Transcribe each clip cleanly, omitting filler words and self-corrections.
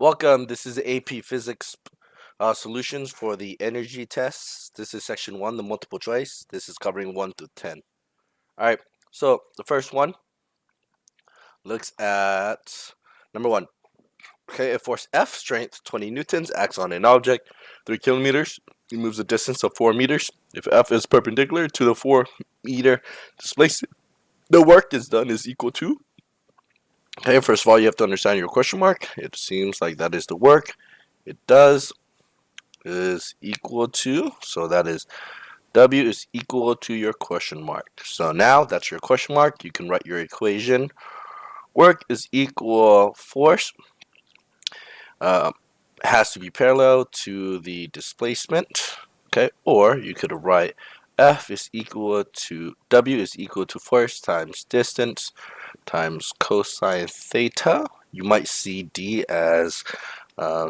Welcome. This is AP Physics solutions for the energy tests. This is section 1, the multiple choice. This is covering 1 through 10. All right. So the first one looks at number 1. Okay, a force F, strength 20 newtons, acts on an object 3 kilometers. It moves a distance of 4 meters. If F is perpendicular to the 4-meter displacement, the work is done is equal to. Okay, first of all, you have to understand your question mark. It seems like that is the work. It does. Is equal to, so that is W is equal to your question mark. So now that's your question mark. You can write your equation. Work is equal force has to be parallel to the displacement. Okay, or you could write F is equal to W is equal to force times distance times cosine theta. You might see D as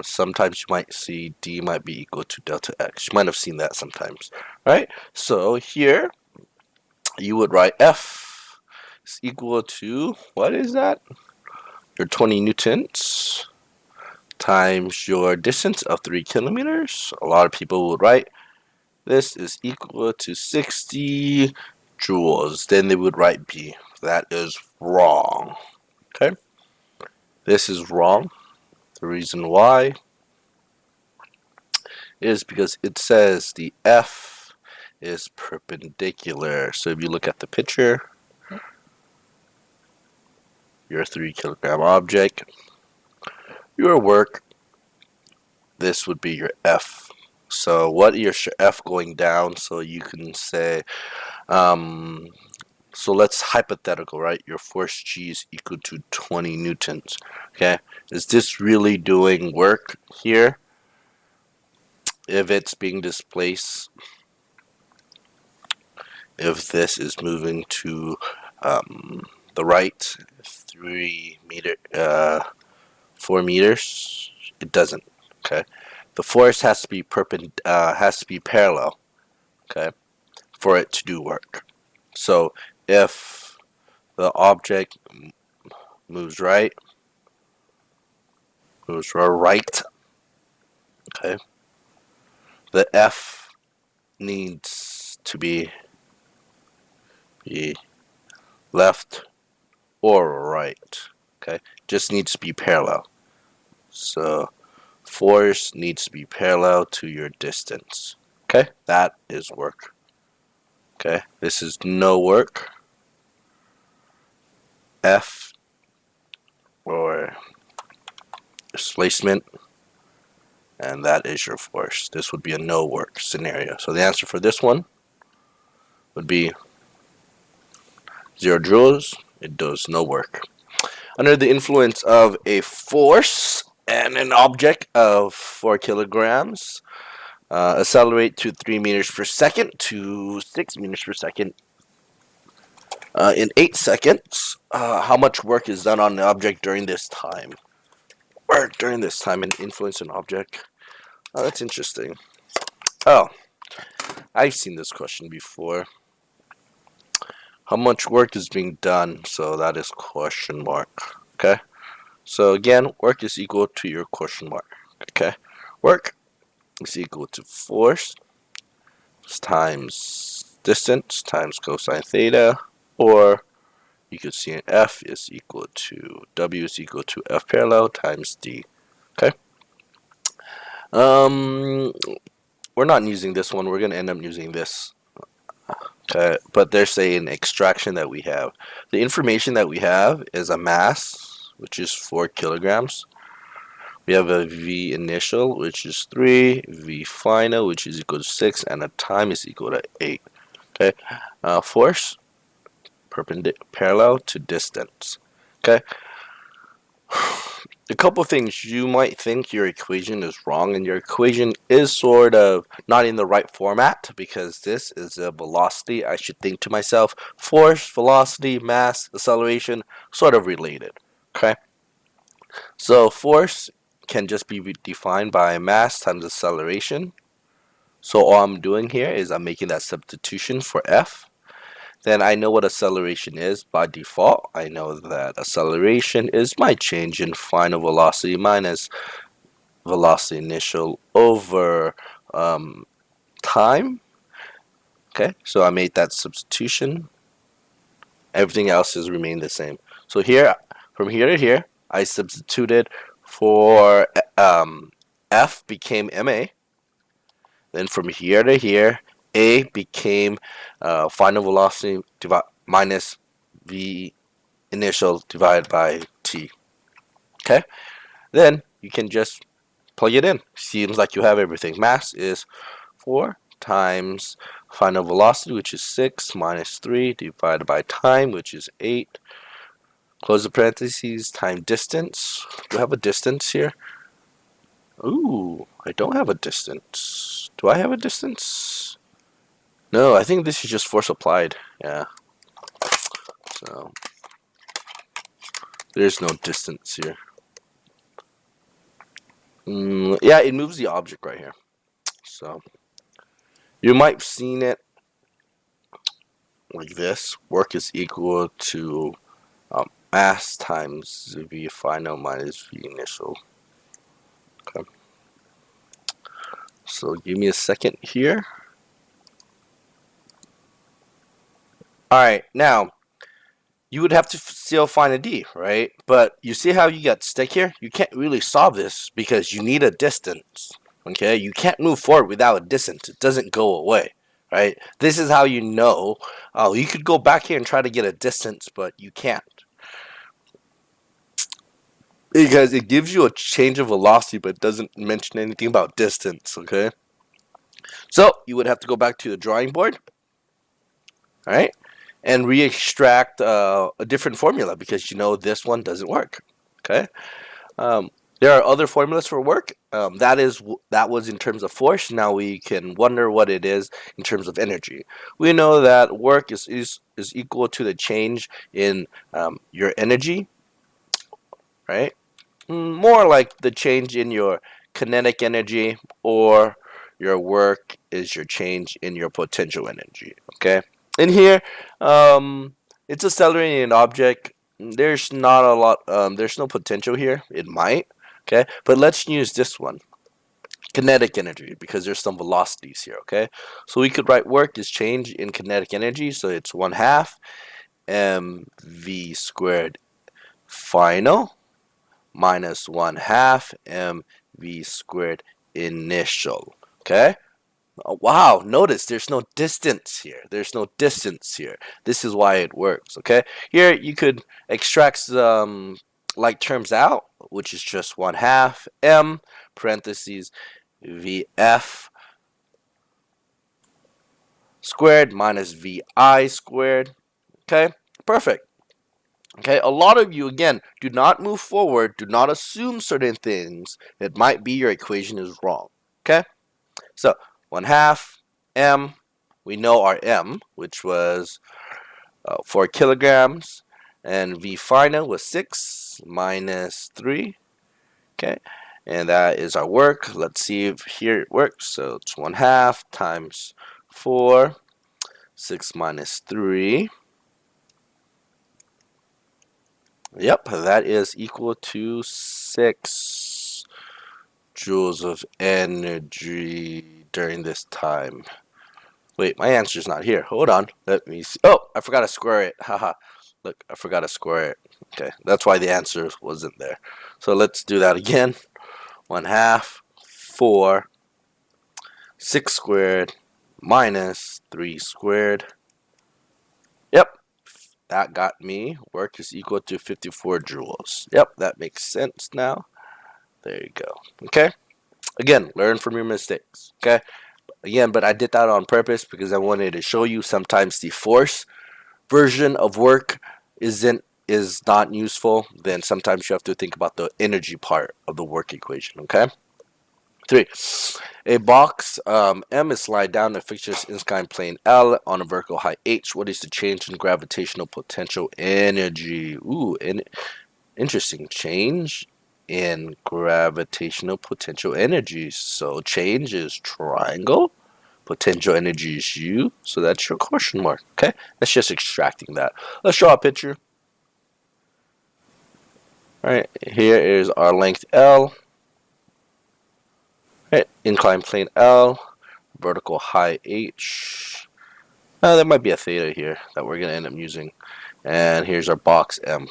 sometimes you might see D might be equal to delta X. You might have seen that sometimes, right? So here you would write F is equal to, what is that? Your 20 newtons times your distance of 3 kilometers. A lot of people would write this is equal to 60 joules. Then they would write B. That is wrong. Okay? This is wrong. The reason why is because it says the F is perpendicular. So if you look at the picture, your 3 kilogram object, your work, this would be your F. So what is your F going down? So you can say, so let's hypothetical, right? Your force G is equal to 20 newtons. Okay, is this really doing work here? If it's being displaced, if this is moving to the right 4 meters, it doesn't. Okay, the force has to be parallel. Okay, for it to do work. So if the object moves right, okay, the F needs to be left or right. Okay, just needs to be parallel. So force needs to be parallel to your distance. Okay, that is work. Okay, this is no work. F or displacement, and that is your force. This would be a no work scenario. So the answer for this one would be 0 joules. It does no work. Under the influence of a force and an object of 4 kilograms, accelerate to 3 meters per second to 6 meters per second in 8 seconds. How much work is done on the object during this time? Work during this time and influence an object. Oh, that's interesting. Oh, I've seen this question before. How much work is being done? So that is question mark. Okay. So again, work is equal to your question mark. Okay. Work is equal to force times distance times cosine theta, or you could see an F is equal to W is equal to F parallel times D. Okay. We're not using this one. We're going to end up using this. Okay, but there's an extraction that we have. The information that we have is a mass, which is 4 kilograms. We have a V initial, which is 3, V final, which is equal to 6, and a time is equal to 8. Okay, force parallel to distance. Okay, a couple things. You might think your equation is wrong, and your equation is sort of not in the right format because this is a velocity. I should think to myself, force, velocity, mass, acceleration, sort of related. Okay, so force can just be defined by mass times acceleration. So all I'm doing here is I'm making that substitution for F. then I know what acceleration is by default. I know that acceleration is my change in final velocity minus velocity initial over time. Okay, so I made that substitution. Everything else has remained the same. So here, from here to here, I substituted for F became ma. Then from here to here, a became final velocity minus v initial divided by t. Okay, then you can just plug it in. Seems like you have everything. Mass is 4 times final velocity, which is 6, minus 3 divided by time, which is 8. Close the parentheses, time distance. Do I have a distance here? Ooh, I don't have a distance. Do I have a distance? No, I think this is just force applied. Yeah. So there's no distance here. Yeah, it moves the object right here. So you might have seen it like this. Work is equal to mass times v final minus v initial. Okay. So give me a second here. Alright, now you would have to still find a d, right? But you see how you got stuck here? You can't really solve this because you need a distance. Okay, you can't move forward without a distance. It doesn't go away, right? This is how you know. Oh, you could go back here and try to get a distance, but you can't. Because it gives you a change of velocity, but it doesn't mention anything about distance, okay? So you would have to go back to the drawing board, all right, and re-extract a different formula because you know this one doesn't work, okay? There are other formulas for work. That was in terms of force. Now we can wonder what it is in terms of energy. We know that work is equal to the change in your energy, right? More like the change in your kinetic energy, or your work is your change in your potential energy. Okay. In here, it's accelerating an object. There's not a lot. There's no potential here. It might. Okay, but let's use this one, kinetic energy, because there's some velocities here. Okay, so we could write work is change in kinetic energy. So it's 1/2 mv squared final minus 1/2 mv squared initial. Okay. Oh, wow, notice there's no distance here. There's no distance here. This is why it works. Okay. Here you could extract some like terms out, which is just 1/2 m parentheses vf squared minus vi squared. Okay. Perfect. Okay, a lot of you, again, do not move forward, do not assume certain things. It might be your equation is wrong. Okay, so 1/2 m, we know our m, which was 4 kilograms, and v final was 6 minus 3. Okay, and that is our work. Let's see if here it works. So it's 1/2 times 4, 6 minus 3. Yep, that is equal to 6 joules of energy during this time. Wait, my answer's not here. Hold on. Let me see. Oh, I forgot to square it. Haha. Look, I forgot to square it. Okay, that's why the answer wasn't there. So let's do that again. 1/2, 4, 6 squared minus 3 squared. Yep, that got me. Work is equal to 54 joules. Yep, that makes sense now. There you go. Okay. Again, learn from your mistakes. Okay. Again, but I did that on purpose because I wanted to show you sometimes the force version of work is not useful. Then sometimes you have to think about the energy part of the work equation. Okay. 3. A box M is slide down a fixture's inclined plane L on a vertical height H. What is the change in gravitational potential energy? Ooh, interesting. Change in gravitational potential energy. So change is triangle. Potential energy is U, so that's your question mark. Okay, that's just extracting that. Let's draw a picture. All right, here is our length L. Right, inclined plane L, vertical height H. There might be a theta here that we're gonna end up using, and here's our box M.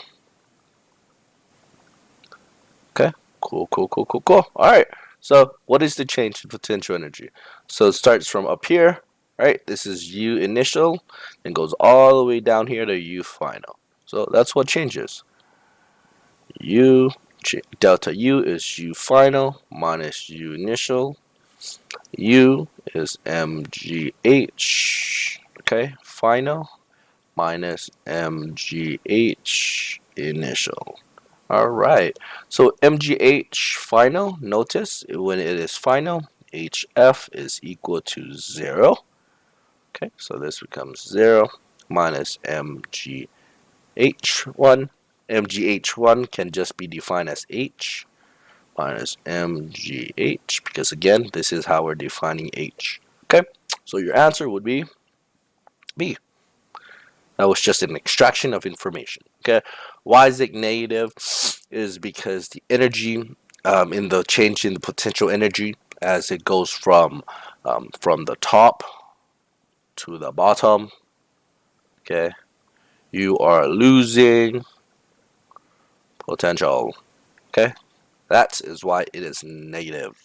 Okay, cool. All right. So what is the change in potential energy? So it starts from up here, right? This is U initial, and goes all the way down here to U final. So that's what changes. U delta U is U final minus U initial. U is mgh, okay, final minus mgh initial. All right. So mgh final, notice when it is final, hf is equal to 0. Okay, so this becomes 0 minus mgh1. Mgh1 can just be defined as h minus mgh, because again, this is how we're defining h. Okay, so your answer would be B. That was just an extraction of information. Okay, why is it negative? Is because the energy in the change in the potential energy as it goes from the top to the bottom. Okay, you are losing potential. Okay, that is why it is negative.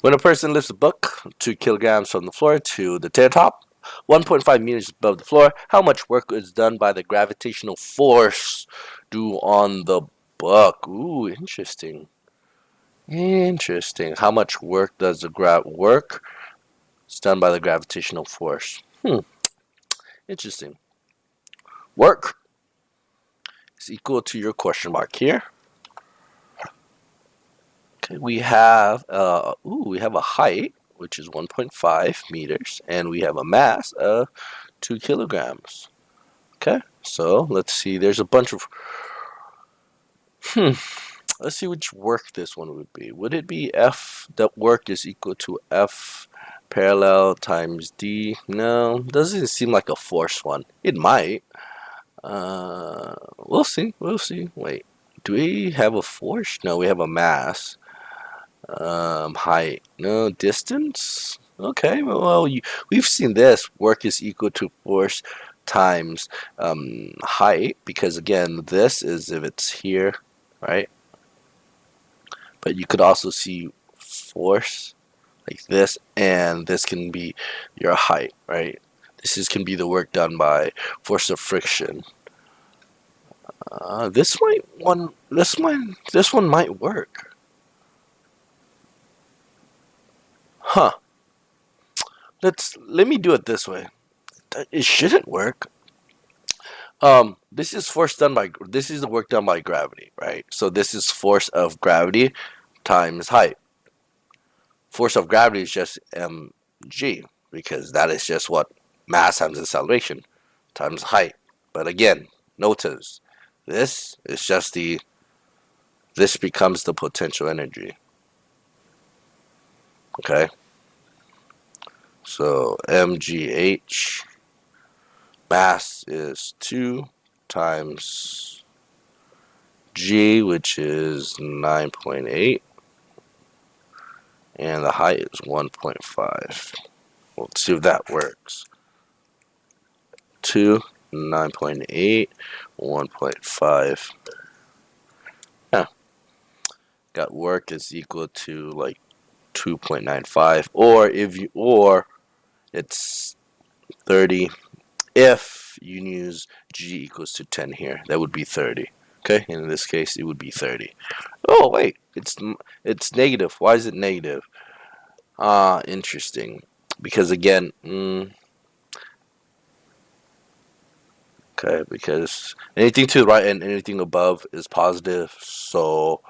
When a person lifts a book 2 kilograms from the floor to the tabletop, 1.5 meters above the floor, how much work is done by the gravitational force due on the book? Ooh, interesting. Interesting. How much work does the work? It's done by the gravitational force. Interesting. Work is equal to your question mark here. Okay, we have a height which is 1.5 meters, and we have a mass of 2 kilograms. Okay, so let's see. There's a bunch of let's see which work this one would be. Would it be F? That work is equal to F parallel times D? No, doesn't seem like a force one. It might. We'll see. We'll see. Wait, do we have a force? No, we have a mass. Height. No, distance. Okay. Well, we've seen this. Work is equal to force times height, because again, this is if it's here, right? But you could also see force like this, and this can be your height, right? Can be the work done by force of friction. This one might work. Huh. Let me do it this way. It shouldn't work. This is the work done by gravity, right? So this is force of gravity times height. Force of gravity is just mg, because that is just what mass times acceleration times height. But again, notice this is just this becomes the potential energy. Okay, so mgh mass is 2 times g, which is 9.8, and the height is 1.5. Let's see if that works. 2, 9.8, 1.5. Yeah, got work is equal to like 2.95, or it's 30 if you use g equals to 10 here. That would be 30. Okay, in this case it would be 30. Oh wait, it's negative. Why is it negative? Interesting. Because again, okay, because anything to the right and anything above is positive. So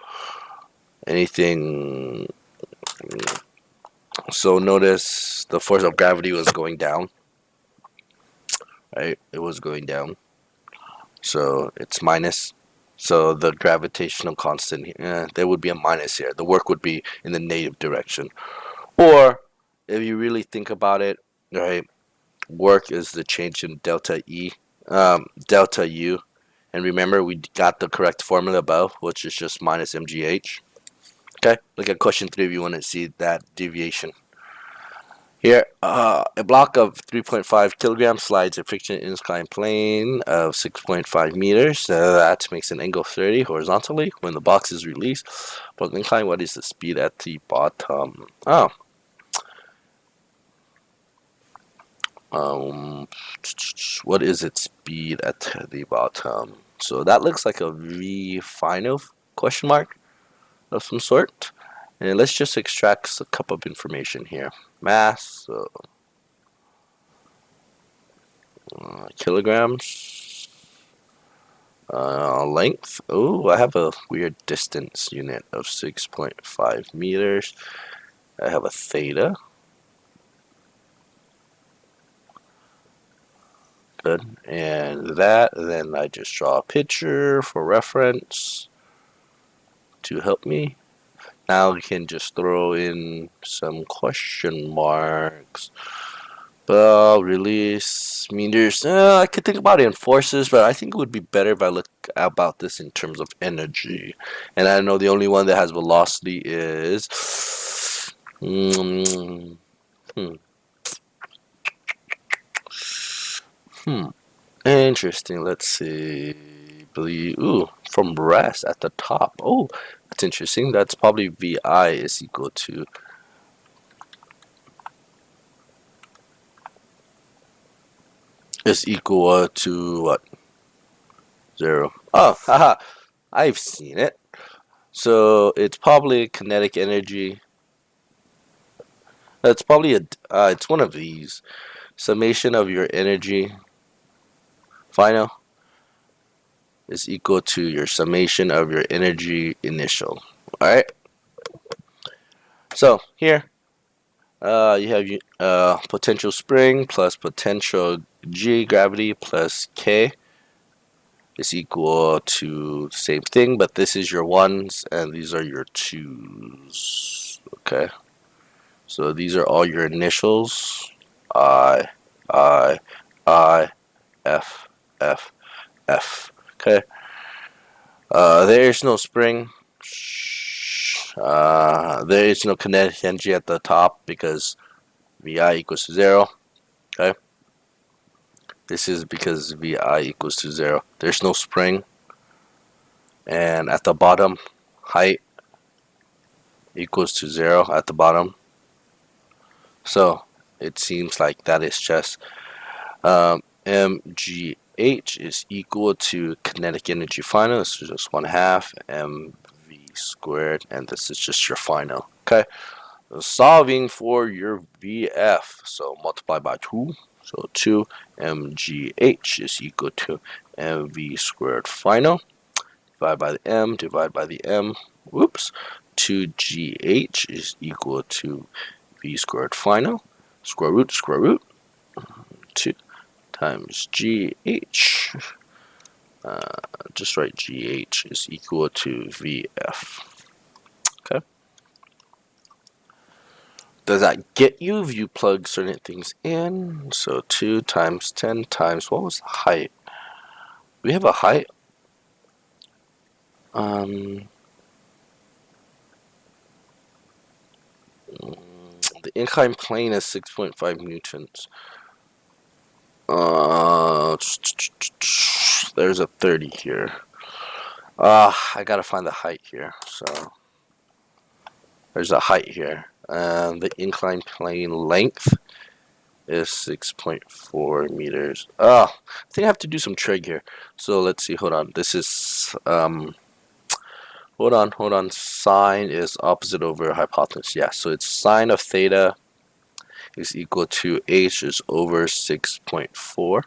anything. So notice the force of gravity was going down, right? It was going down. So it's minus. So the gravitational constant, there would be a minus here. The work would be in the negative direction. Or if you really think about it, right, work is the change in delta E, delta U. And remember, we got the correct formula above, which is just minus mgh. Okay, look at question 3 if you want to see that deviation. Here, a block of 3.5 kilograms slides a friction inclined plane of 6.5 meters. That makes an angle of 30 horizontally when the box is released. But incline, what is the speed at the bottom? Oh, um, what is its speed at the bottom? So that looks like a V final question mark of some sort. And let's just extract a couple of information here. Mass, so, kilograms. Length. Oh, I have a weird distance unit of 6.5 meters. I have a theta. Good. And that, then I just draw a picture for reference to help me. Now we can just throw in some question marks. Release meters. I could think about it in forces, but I think it would be better if I look about this in terms of energy. And I know the only one that has velocity is. Hmm. Hmm. Hmm. Interesting. Let's see. Ooh, from rest at the top. Oh, that's interesting. That's probably VI is equal to what? 0. Oh, haha. I've seen it. So it's probably kinetic energy. It's probably it's one of these. Summation of your energy final is equal to your summation of your energy initial. Alright? So here, you have potential spring plus potential G gravity plus K is equal to the same thing, but this is your ones and these are your twos. Okay? So these are all your initials. I, I, I, F, F, F. Okay. There is no spring. There is no kinetic energy at the top because VI equals to 0. Okay. This is because VI equals to 0. There's no spring. And at the bottom, height equals to 0 at the bottom. So it seems like that is just mgh is equal to kinetic energy final. This is just 1/2 mv squared, and this is just your final. Okay, so solving for your VF, so multiply by 2. So 2 mgh is equal to mv squared final. Divide by the m, divide by the m. Whoops. 2gh is equal to v squared final. Square root, 2 times gh. Just write gh is equal to vf. Okay. Does that get you if you plug certain things in? So 2 times 10 times, what was the height? We have a height. The inclined plane is 6.5 newtons. There's a 30 here. I gotta find the height here. So there's a height here. The inclined plane length is 6.4 meters. I think I have to do some trig here. So let's see. Hold on. This is hold on. Sine is opposite over hypotenuse. Yeah. So it's sine of theta is equal to h is over 6.4.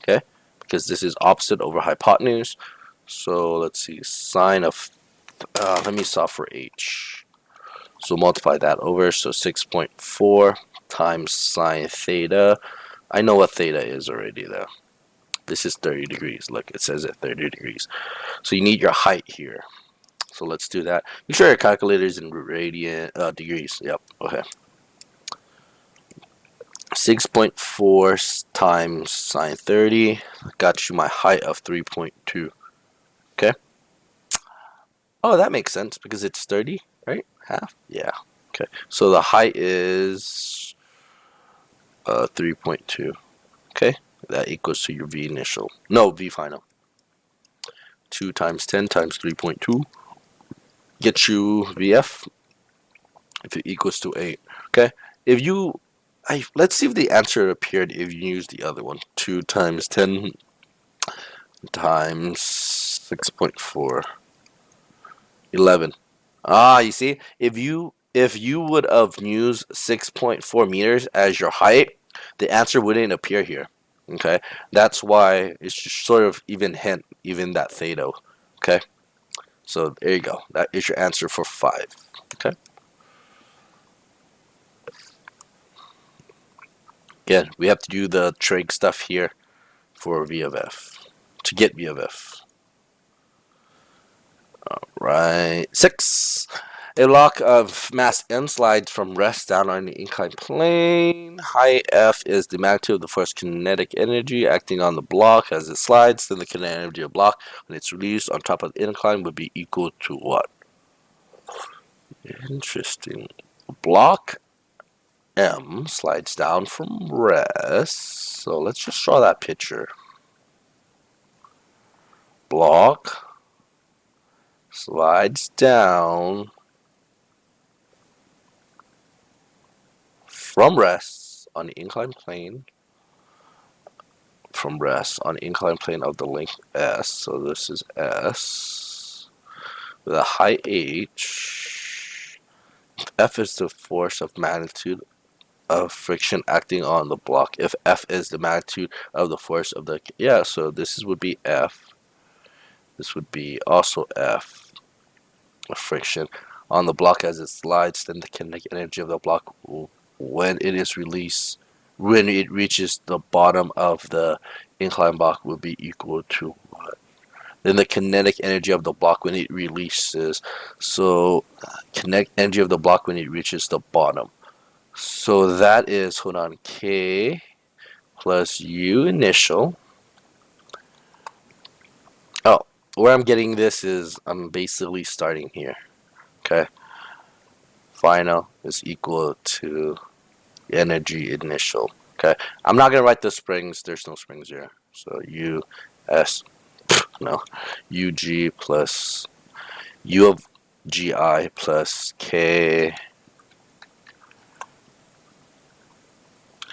Okay, because this is opposite over hypotenuse. So let's see. Sine of let me solve for h. So multiply that over. So 6.4 times sine theta. I know what theta is already though. This is 30 degrees. Look, it says at 30 degrees. So you need your height here. So let's do that. Make sure your calculator is in radian degrees. Yep. Okay. 6.4 times sine 30 got you my height of 3.2. Okay. Oh, that makes sense because it's 30, right? Half? Yeah. Okay. So the height is 3.2. Okay. That equals to your V initial. No, V final. 2 times 10 times 3.2 gets you VF if it equals to 8. Okay. If you let's see if the answer appeared if you use the other one. 2 times 10 times 6.4. 11. Ah, you see, if you would have used 6.4 meters as your height, the answer wouldn't appear here. Okay, that's why it's just sort of even that theta. Okay, so there you go. That is your answer for 5. Okay, again, we have to do the trig stuff here for V of F to get V of F. Right. 6. A block of mass m slides from rest down on the inclined plane. Height F is the magnitude of the force kinetic energy acting on the block as it slides. Then the kinetic energy of the block when it's released on top of the incline would be equal to what? Interesting. Block M slides down from rest. So let's just draw that picture. Block slides down from rest on the inclined plane from rest on the inclined plane of the length S. So this is S with a height H. F is the force of magnitude of friction acting on the block. If F is the magnitude of the force of the so this would be F. This would be also F of friction on the block as it slides. Then the kinetic energy of the block when it is released, when it reaches the bottom of the inclined block, will be equal to what? Then the kinetic energy of the block when it releases. So kinetic energy of the block when it reaches the bottom. So that is, hold on, K plus U initial. Oh, where I'm getting this is I'm basically starting here. Okay. Final is equal to energy initial. Okay. I'm not going to write the springs. There's no springs here. So U S, no, UG plus U of GI plus K.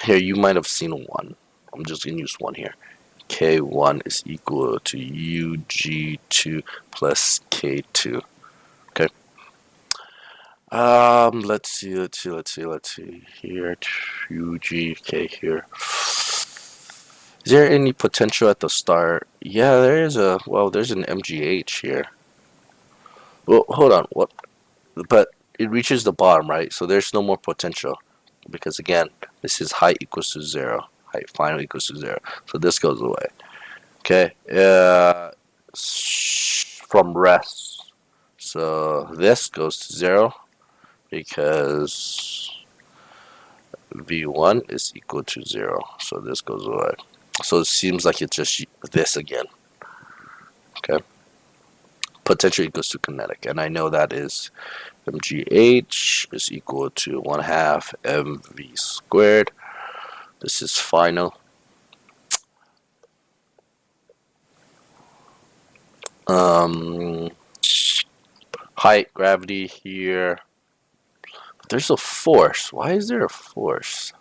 Here, you might have seen 1. I'm just going to use 1 here. K1 is equal to UG2 plus K2. Okay. Let's see. Here, UGK here. Is there any potential at the start? Yeah, there's an MGH here. Well, hold on. What? But it reaches the bottom, right? So there's no more potential. Because again, this is height equals to 0. Height final equals to 0. So this goes away. Okay. From rest. So this goes to 0 because V1 is equal to 0. So this goes away. So it seems like it's just this again. Okay. Potential equals to kinetic. And I know that is mgh is equal to 1/2 mv squared. This is final. Height, gravity here. But there's a force. Why is there a force?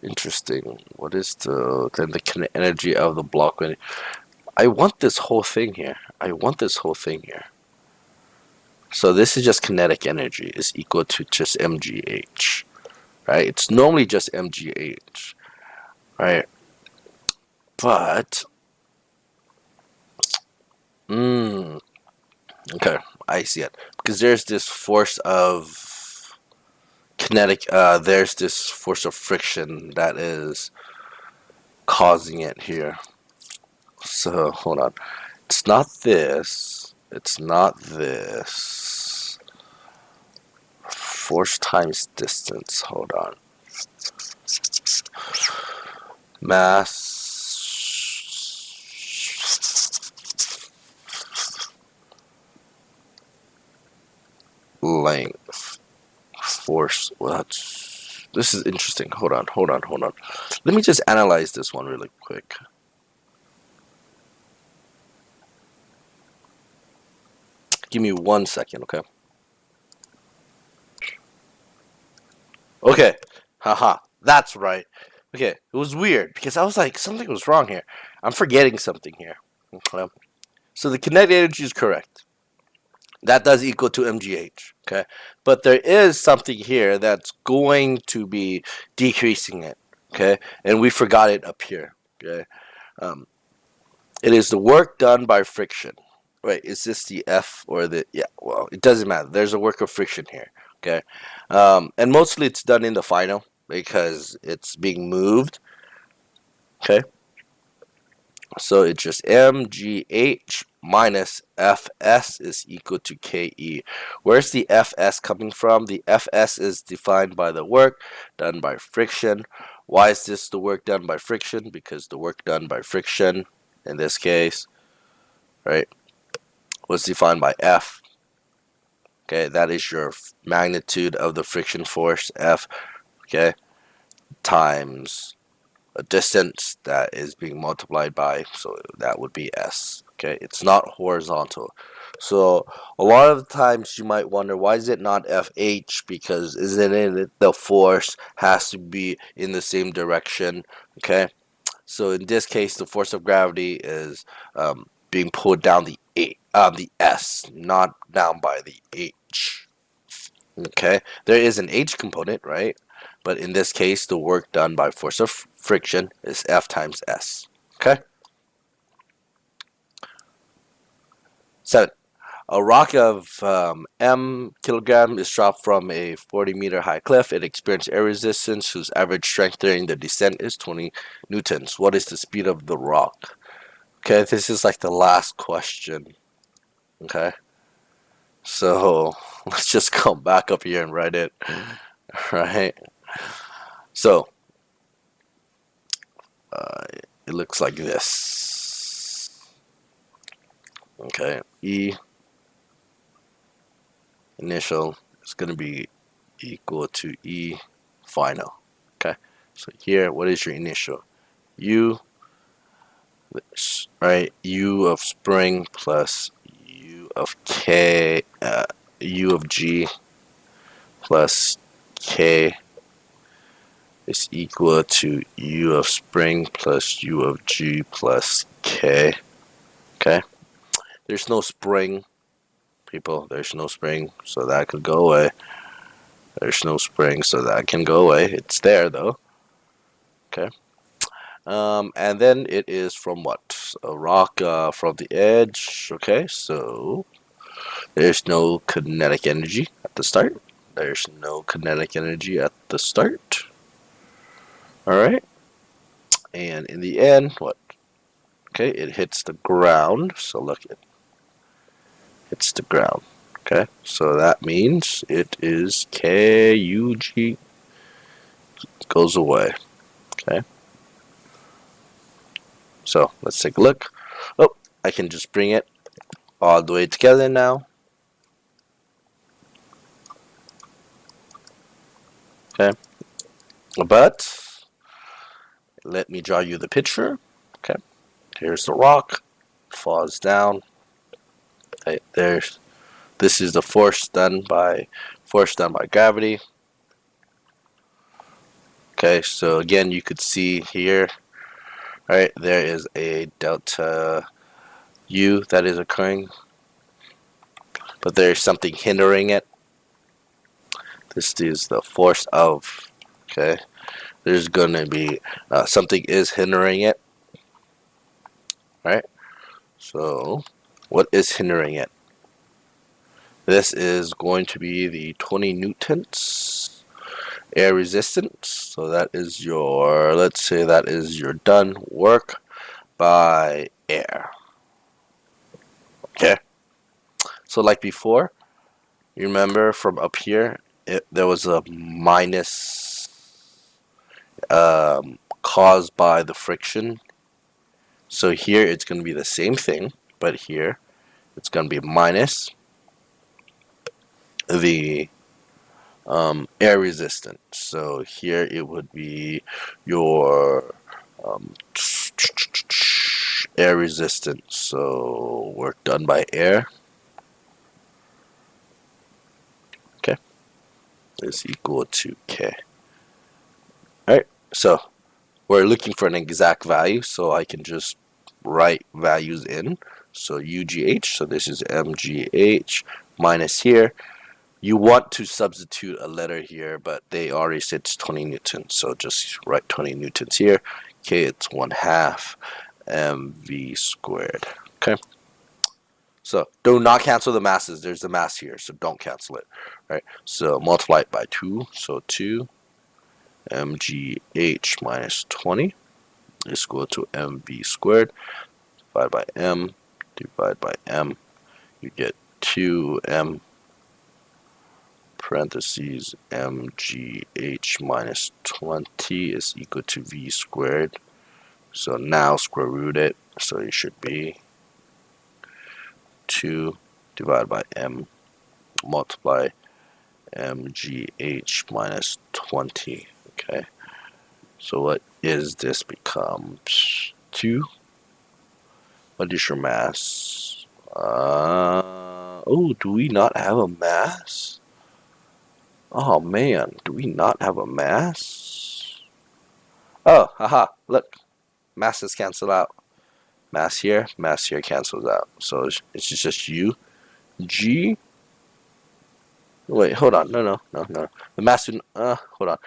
Interesting. What is the kinetic energy of the block when I want this whole thing here. So this is just kinetic energy is equal to just mgh, right? It's normally just mgh, right? But okay, I see it because there's this force of kinetic. There's this force of friction that is causing it here. So hold on. It's not this. It's not this. Force times distance. Hold on. Mass length force. What? This is interesting. Hold on. Let me just analyze this one really quick. Give me 1 second, okay? Okay. Haha. That's right. Okay. It was weird because I was like, something was wrong here. I'm forgetting something here. Okay. So the kinetic energy is correct. That does equal to mgh. Okay. But there is something here that's going to be decreasing it. Okay. And we forgot it up here. Okay. Um, it is the work done by friction. Wait, is this the F or the... Yeah, well, it doesn't matter. There's a work of friction here. Okay. And mostly it's done in the final because it's being moved. Okay. So it's just mgh minus fs is equal to ke. Where's the fs coming from? The fs is defined by the work done by friction. Why is this the work done by friction? Because the work done by friction, in this case, right, was defined by F. Okay, that is your magnitude of the friction force, F, okay, times a distance that is being multiplied by, so that would be S. Okay, it's not horizontal. So a lot of times you might wonder, why is it not FH? Because isn't it the force has to be in the same direction? Okay, so in this case, the force of gravity is being pulled down the S, not down by the H. Okay, there is an H component, right? But in this case, the work done by force of friction is F times S. Okay. 7. A rock of m kilogram is dropped from a 40-meter high cliff. It experienced air resistance whose average strength during the descent is 20 newtons. What is the speed of the rock? Okay, this is like the last question. Okay, so let's just come back up here and write it. Right. So it looks like this. Okay, E initial is going to be equal to E final. Okay, so here, what is your initial? U, right? U of spring plus U of K, U of G plus K is equal to U of spring plus U of G plus K. Okay, there's no spring, people. There's no spring, so that could go away. There's no spring, so that can go away. It's there though. Okay. And then it is from what? A rock from the edge. Okay, so there's no kinetic energy at the start. There's no kinetic energy at the start. Alright. And in the end, what? Okay, it hits the ground. So look, it hits the ground. Okay, so that means it is KUG goes away. Okay, so let's take a look. Oh, I can just bring it all the way together now. Okay, but let me draw you the picture. Okay, here's the rock, falls down. Okay, there's this is the force done by gravity. Okay, so again, you could see here, right, there is a delta U that is occurring, but there's something hindering it. This is the force of, okay, there's gonna be something is hindering it, right? So what is hindering it? This is going to be the 20 newtons air resistance. So that is your, let's say that is your done work by air. Okay, so like before, you remember from up here, there was a minus caused by the friction. So here it's going to be the same thing, but here it's going to be minus the air resistance. So here it would be your um, air resistance. So work done by air, okay, is equal to K. Alright, so we're looking for an exact value, so I can just write values in. So UGH, so this is MGH minus here. You want to substitute a letter here, but they already said it's 20 newtons, so just write 20 newtons here. K, it's 1/2 mv squared. Okay. So do not cancel the masses. There's a mass here, so don't cancel it. Right. So multiply it by 2. So 2 mgh minus 20 is equal to mv squared. Divide by m. Divide by m. You get 2m parentheses mgh minus 20 is equal to v squared. So now square root it. So it should be 2 divided by m multiply mgh minus 20. Okay. So what is this becomes 2. What is your mass? Oh, do we not have a mass? Oh man, do we not have a mass? Oh, haha, look. Masses cancel out. Mass here cancels out. So it's just U. G. Wait, hold on. No. The mass, hold on.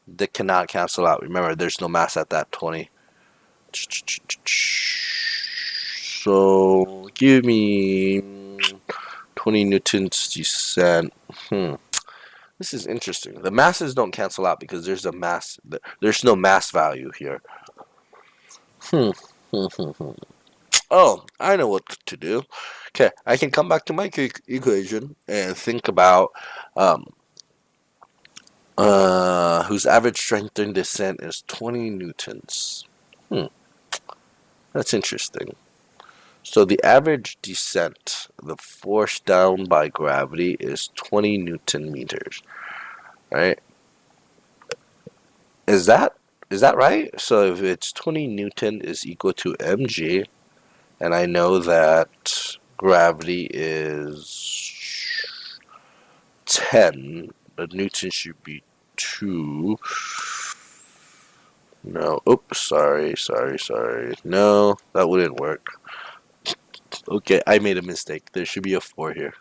They cannot cancel out. Remember, there's no mass at that 20. So give me 20 newtons descent. This is interesting. The masses don't cancel out because there's a mass. There's no mass value here. Oh, I know what to do. Okay, I can come back to my equation and think about whose average strength in descent is 20 newtons. That's interesting. So the average descent, the force down by gravity, is 20 newton meters, right? Is that right? So if it's 20 newton is equal to mg, and I know that gravity is 10, the newton should be 2. No, oops, sorry. No, that wouldn't work. Okay, I made a mistake. There should be a 4 here.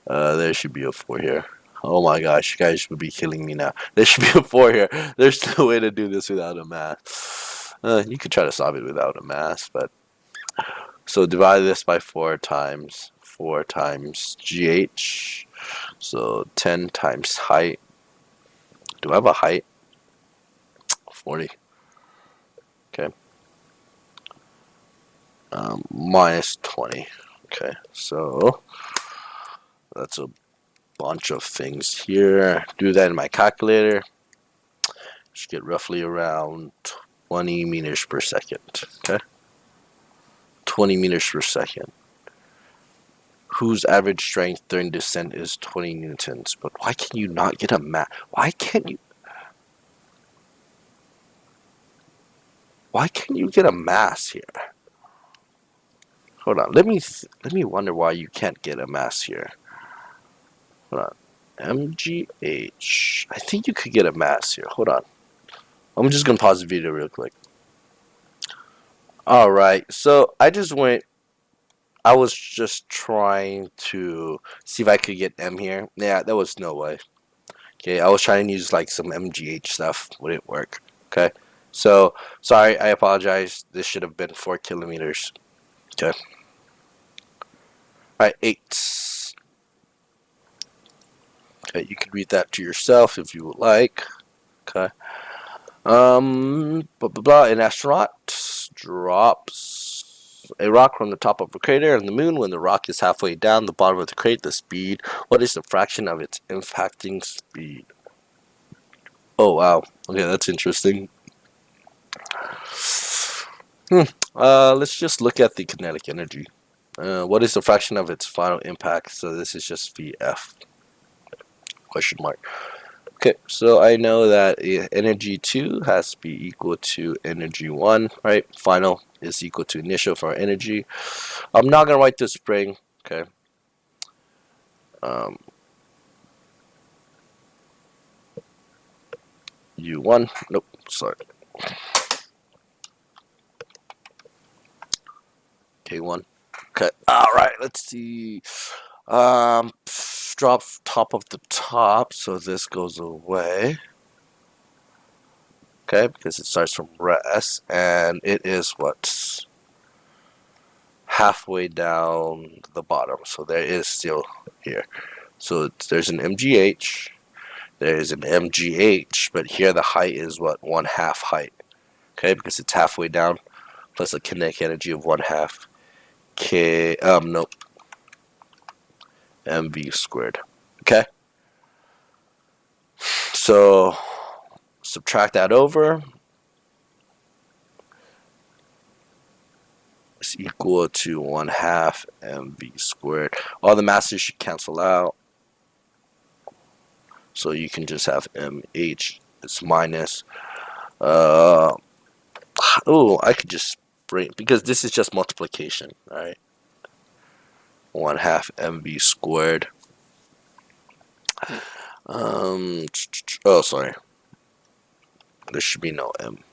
There should be a 4 here. Oh my gosh, you guys would be killing me now. There should be a 4 here. There's no way to do this without a math. You could try to solve it without a math, but... So divide this by 4 times GH. So 10 times height. Do I have a height? 40. Okay. Minus 20. Okay, so that's a bunch of things here. Do that in my calculator. Should get roughly around 20 meters per second. Okay, 20 meters per second. Whose average strength during descent is 20 newtons? But why can you not get a mass? Why can't you get a mass here? Hold on. Let me wonder why you can't get a mass here. Hold on. MGH. I think you could get a mass here. Hold on. I'm just gonna pause the video real quick. Alright, so I was just trying to see if I could get M here. Yeah, there was no way. Okay, I was trying to use like some MGH stuff. Wouldn't work. Okay, so sorry, I apologize. This should have been 4 kilometers. Okay. Alright, 8. Okay, you can read that to yourself if you would like. Okay. Blah blah blah. An astronaut drops a rock from the top of a crater on the moon. When the rock is halfway down the bottom of the crater, the speed. What is the fraction of its impacting speed? Oh wow. Okay, that's interesting. Hmm. Let's just look at the kinetic energy. What is the fraction of its final impact? So this is just VF question mark. Okay, so I know that energy 2 has to be equal to energy 1, right? Final is equal to initial for energy. I'm not going to write the spring, okay? Um, U1, nope, sorry. K1. Okay, alright, let's see. Drop top of the top, so this goes away. Okay, because it starts from res, and it is what? Halfway down the bottom, so there is still here. So there's an MGH, there's an MGH, but here the height is what? 1/2 height. Okay, because it's halfway down, plus a kinetic energy of 1/2 K, nope, MV squared. Okay, so subtract that over. It's equal to 1/2 MV squared. All the masses should cancel out. So you can just have MH. It's minus. Uh, oh, I could just bring, because this is just multiplication, right? 1/2 MV squared. Oh, sorry. There should be no M.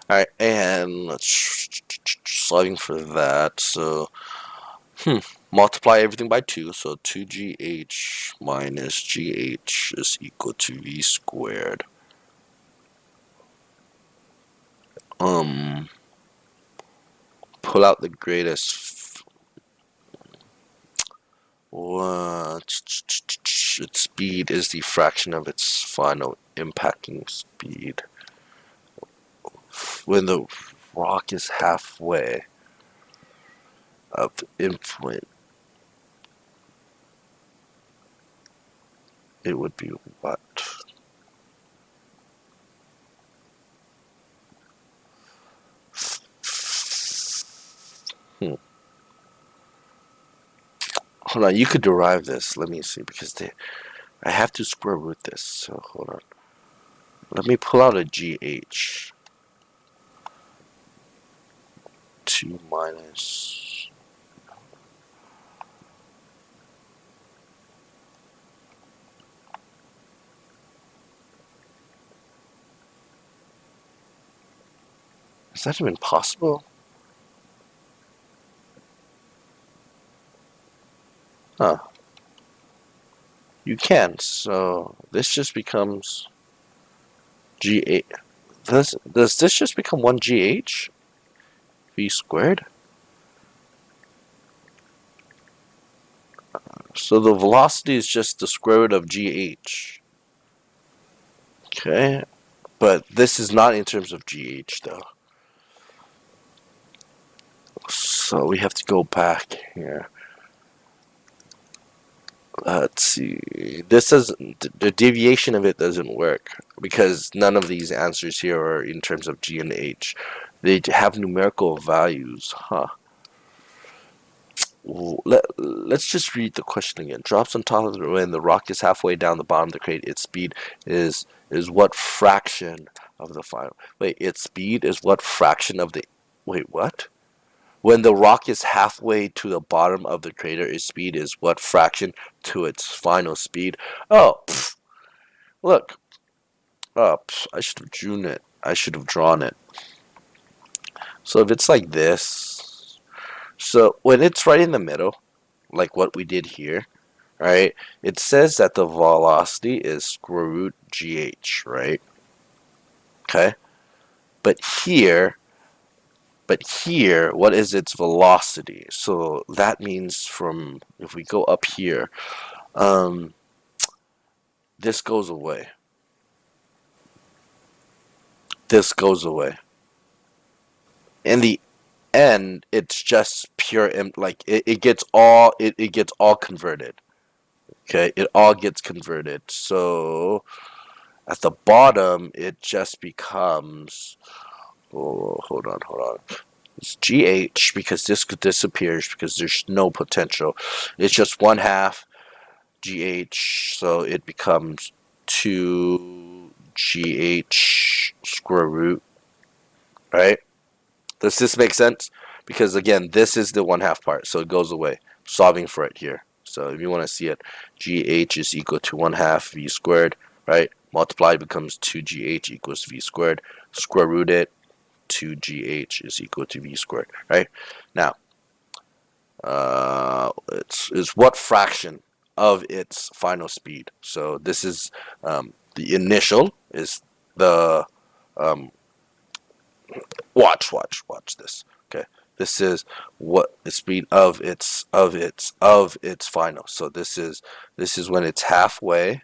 Alright, and let's solving for that. So, multiply everything by 2. So 2GH minus GH is equal to V squared. Pull out the greatest. What? Its speed is the fraction of its final impacting speed. When the rock is halfway of influence, it would be what? Hmm. Hold on, you could derive this. Let me see, because I have to square root this. So hold on. Let me pull out a GH. 2 minus. Is that even possible? Huh. You can. So this just becomes GH. Does this just become 1GH? V squared? So the velocity is just the square root of GH. Okay. But this is not in terms of GH though. So we have to go back here. Let's see. This is the deviation of it doesn't work because none of these answers here are in terms of G and H. They have numerical values, huh? Let's just read the question again. Drops on top of the when the rock is halfway down the bottom of the crate. Its speed is what fraction of the final? Wait, its speed is what fraction of the? Wait, what? When the rock is halfway to the bottom of the crater, its speed is what fraction to its final speed? Oh, look. Oh, I should have drawn it. I should have drawn it. So if it's like this, so when it's right in the middle, like what we did here, right? It says that the velocity is square root gh, right? Okay. But here, what is its velocity? So that means from if we go up here, um, this goes away. This goes away. And the and it's just pure like it gets all it gets all converted. Okay, it all gets converted. So at the bottom it just becomes, oh, hold on. It's GH because this disappears because there's no potential. It's just 1/2 GH, so it becomes 2 GH square root, right? Does this make sense? Because again, this is the 1/2 part, so it goes away. Solving for it here. So if you want to see it, GH is equal to 1/2 V squared, right? Multiply becomes 2GH equals V squared. Square root it, 2GH is equal to V squared, right? Now, it's what fraction of its final speed. So this is the initial is the um, watch this. Okay, this is what the speed of its final. So this is when it's halfway,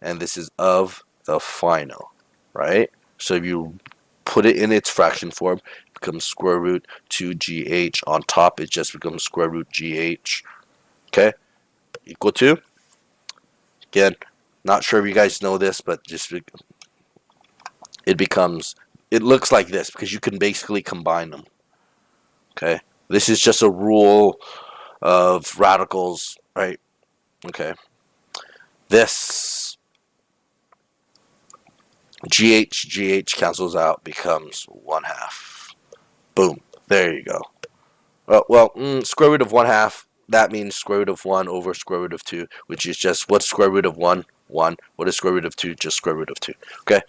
and this is of the final, right? So if you put it in its fraction form, it becomes square root 2GH. On top, it just becomes square root GH. Okay, equal to, again, not sure if you guys know this, but just it becomes, it looks like this because you can basically combine them. Okay, this is just a rule of radicals, right? Okay, this GH cancels out, becomes 1/2. Boom, there you go. Square root of 1/2, that means square root of 1 over square root of 2, which is just, what's square root of 1? 1. What is square root of 2? Just square root of 2. Okay?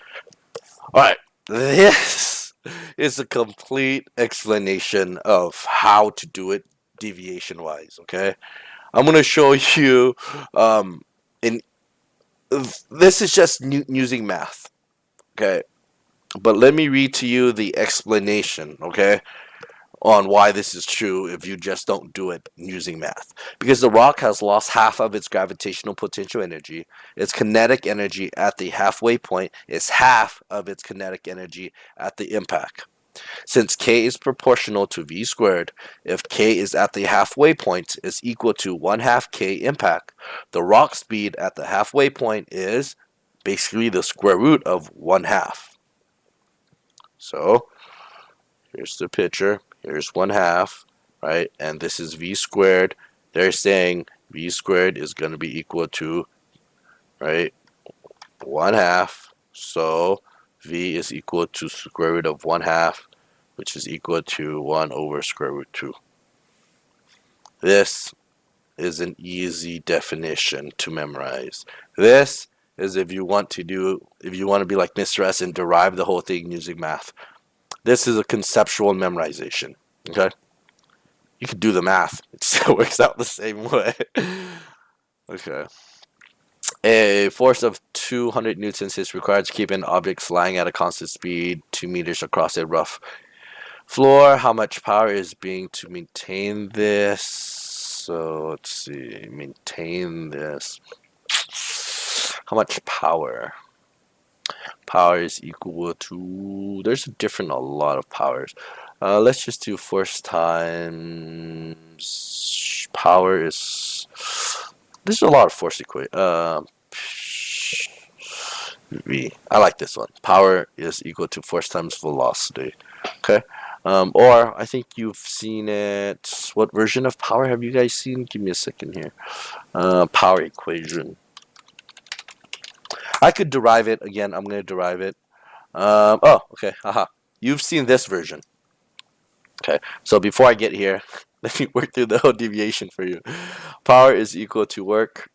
Alright. This is a complete explanation of how to do it deviation wise. Okay? I'm going to show you, in this is just using math. Okay? But let me read to you the explanation. Okay? On why this is true if you just don't do it using math. Because the rock has lost half of its gravitational potential energy. Its kinetic energy at the halfway point is half of its kinetic energy at the impact. Since k is proportional to v squared, if k is at the halfway point is equal to 1/2 k impact, the rock speed at the halfway point is basically the square root of 1/2. So here's the picture. Here's 1/2, right? And this is v squared. They're saying v squared is going to be equal to, right, 1/2. So v is equal to square root of 1/2, which is equal to 1 over square root 2. This is an easy definition to memorize. This is if you want to be like Mr. S and derive the whole thing using math. This is a conceptual memorization. Okay? You can do the math. It still works out the same way. Okay. A force of 200 newtons is required to keep an object flying at a constant speed 2 meters across a rough floor. How much power is being to maintain this? So let's see. Maintain this. How much power? Power is equal to, there's a lot of powers. Let's just do force times power is, there's a lot of force equate. V. I like this one. Power is equal to force times velocity. Okay. Or I think you've seen it. What version of power have you guys seen? Give me a second here. Power equation. I could derive it. Again, I'm going to derive it. Oh, okay. Haha. You've seen this version. Okay. So before I get here, let me work through the whole deviation for you. Power is equal to work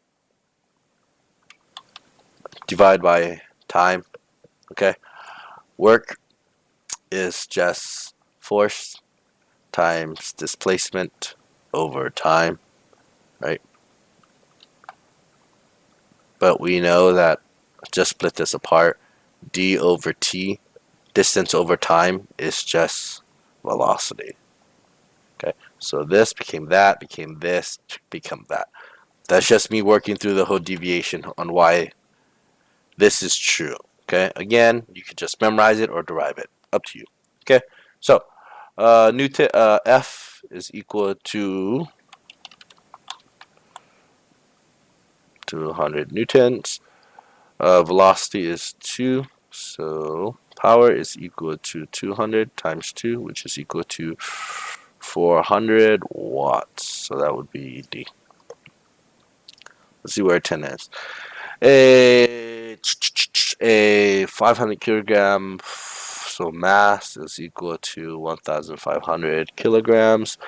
divided by time. Okay. Work is just force times displacement over time, right? But we know that, just split this apart, d over t, distance over time, is just velocity. Okay, so this became that, became this, become that. That's just me working through the whole deviation on why this is true. Okay, again, you can just memorize it or derive it, up to you. Okay, so Newton. F is equal to 200 newtons. Velocity is 2, so power is equal to 200 times 2, which is equal to 400 watts. So that would be D. Let's see where 10 is. A 500 kilogram, so mass is equal to 1,500 kilograms.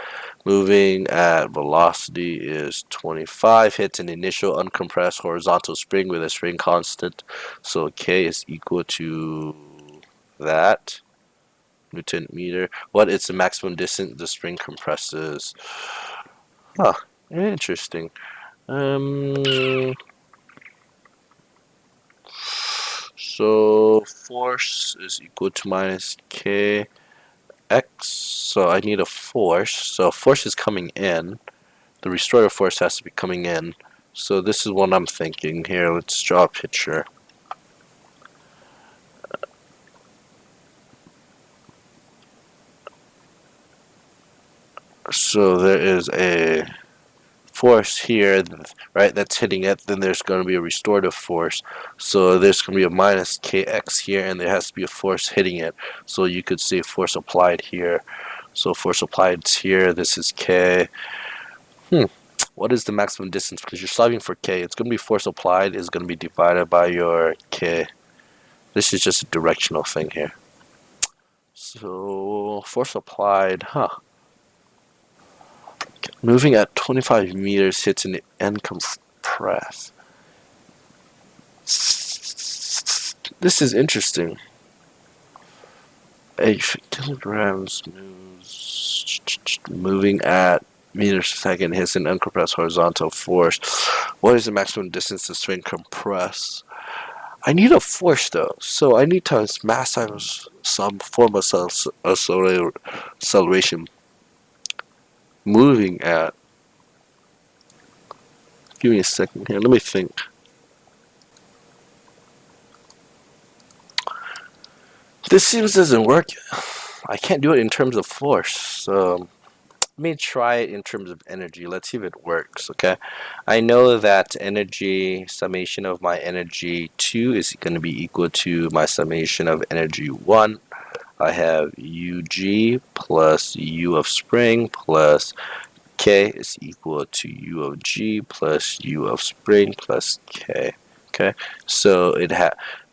Moving at velocity is 25. Hits an initial uncompressed horizontal spring with a spring constant. So K is equal to that. Newton meter. What is the maximum distance the spring compresses? Huh. Interesting. So force is equal to minus K X. So I need a force. So force is coming in. The restorative force has to be coming in. So this is what I'm thinking here. Let's draw a picture. So there is a force here, right, that's hitting it. Then there's going to be a restorative force. So there's going to be a minus kx here, and there has to be a force hitting it. So you could say force applied here. So force applied is here. This is k. What is the maximum distance? Because you're solving for k. It's going to be force applied is going to be divided by your k. This is just a directional thing here. So force applied, moving at 25 meters hits an end compress. This is interesting. 8 kilograms moves, moving at meters per second hits an uncompressed horizontal force. What is the maximum distance the string compress? I need a force though, so I need times mass times some form of acceleration. Moving at. Give me a second here. Let me think. This seems doesn't work. I can't do it in terms of force. So let me try it in terms of energy. Let's see if it works. Okay. I know that energy summation of my energy 2 is going to be equal to my summation of energy 1. I have UG plus U of spring plus K is equal to U of G plus U of spring plus K. Okay, so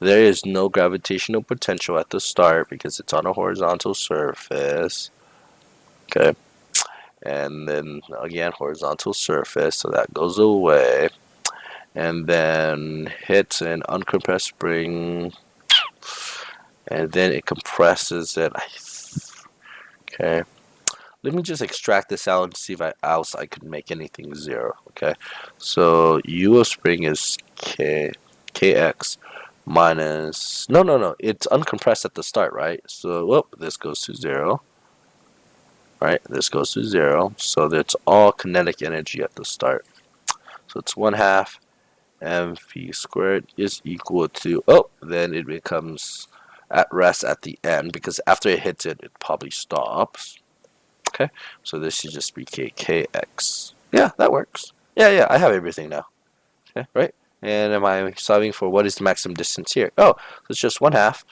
there is no gravitational potential at the start because it's on a horizontal surface. Okay, and then again horizontal surface, so that goes away, and then hits an uncompressed spring, and then it compresses it. Okay. Let me just extract this out and see if else I could make anything 0. Okay, so U of spring is kx minus no, it's uncompressed at the start, right? So whoop, this goes to 0, right? This goes to 0, so that's all kinetic energy at the start. So it's 1/2 mv squared is equal to, then it becomes at rest at the end because after it hits it, it probably stops. Okay, so this should just be kx. Yeah, that works. Yeah, I have everything now. Okay, right? And am I solving for what is the maximum distance here? Oh, so it's just 1/2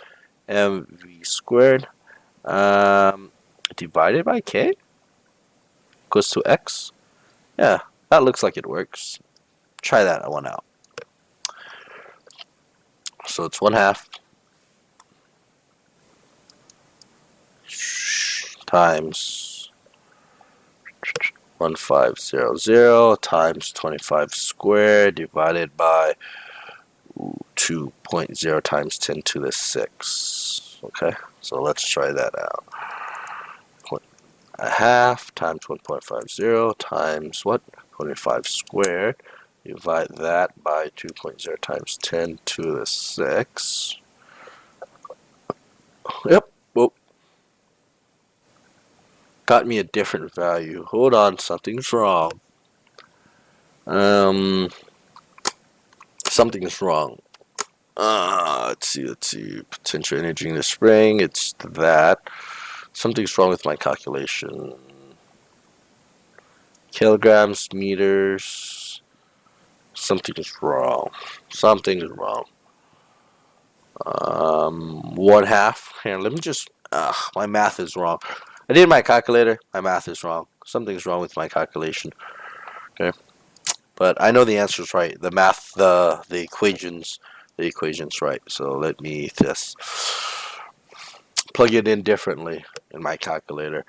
mv squared divided by k goes to x. Yeah, that looks like it works. Try that one out. So it's 1/2 times 1500 times 25 squared divided by 2.0 times 10 to the 6. Okay, so let's try that out. 1/2 times 1.50 times what? 25 squared. Divide that by 2.0 times 10 to the 6. Yep. Whoa. Got me a different value. Hold on, something's wrong. Um, something's wrong. Let's see. Potential energy in the spring. It's that. Something's wrong with my calculation. Kilograms, meters. Something's wrong. Something's wrong. 1/2. Here, let me just. My math is wrong. I did my calculator. My math is wrong. Something's wrong with my calculation. Okay, but I know the answer is right. The math, the equation's right. So let me just plug it in differently in my calculator.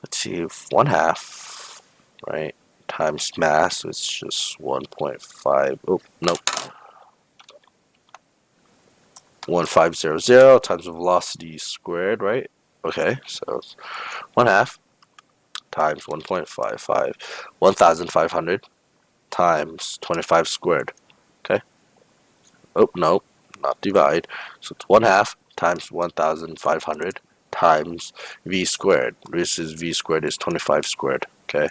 Let's see, if 1/2, right, times mass, it's just 1.5. Oh, nope. 1500 times velocity squared, right? Okay, so it's 1/2 times 1.55, 1500 times 25 squared. Okay. Oh, no, not divide. So it's 1/2 times 1500 times v squared. This is v squared is 25 squared. Okay.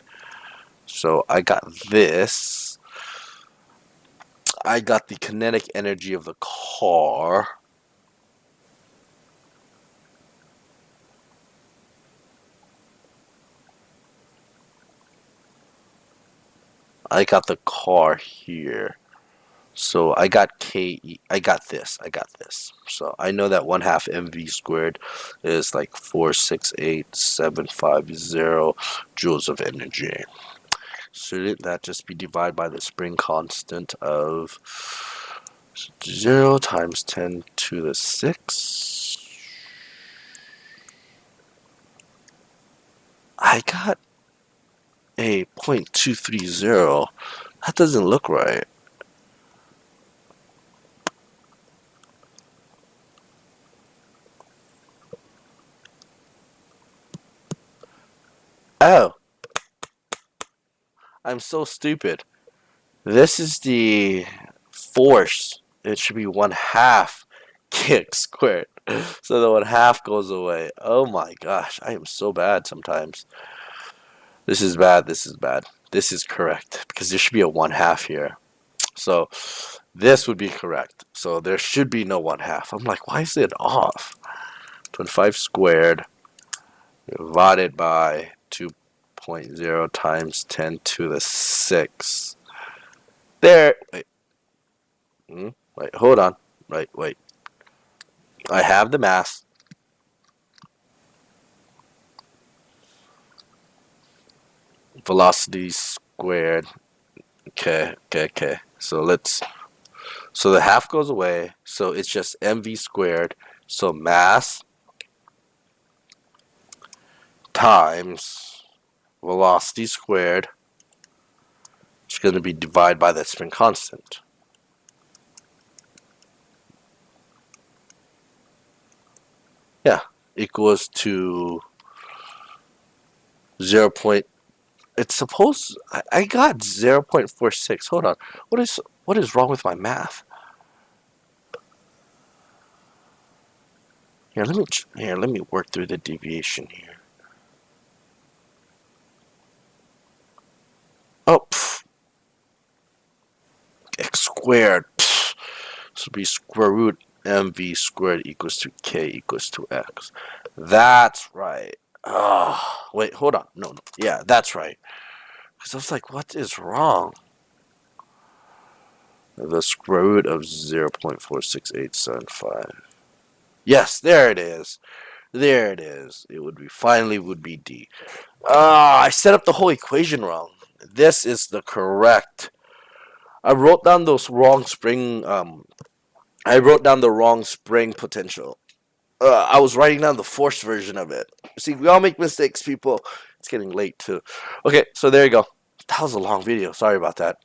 So I got this. I got the kinetic energy of the car. I got the car here. So I got KE. I got this. So I know that 1/2 mv squared is like 468,750 joules of energy. Shouldn't that just be divided by the spring constant of 0 times 10 to the 6? I got a 0.230. That doesn't look right. Oh, I'm so stupid. This is the force. It should be 1/2 kick squared. So the 1/2 goes away. Oh my gosh, I am so bad sometimes. This is bad. This is bad. This is correct because there should be a 1/2 here. So this would be correct. So there should be no 1/2. I'm like, why is it off? 25 squared divided by 2.0 times 10 to the 6. There. Wait. Wait. Hold on. Wait. I have the mass. Velocity squared. Okay. So the half goes away. So it's just mv squared. So mass times velocity squared. It's going to be divided by that spin constant. Yeah, equals to 0. It's supposed. I got 0.46. Hold on. What is wrong with my math? Let me work through the deviation here. Oh, x squared. So be square root mv squared equals to k equals to x. That's right. Wait, hold on. No. Yeah, that's right. Because I was like, what is wrong? The square root of 0.46875. Yes, there it is. There it is. It would be finally would be D. I set up the whole equation wrong. This is the correct. I wrote down those wrong spring. I wrote down the wrong spring potential. I was writing down the forced version of it. See, we all make mistakes, people. It's getting late too. Okay, so there you go. That was a long video. Sorry about that.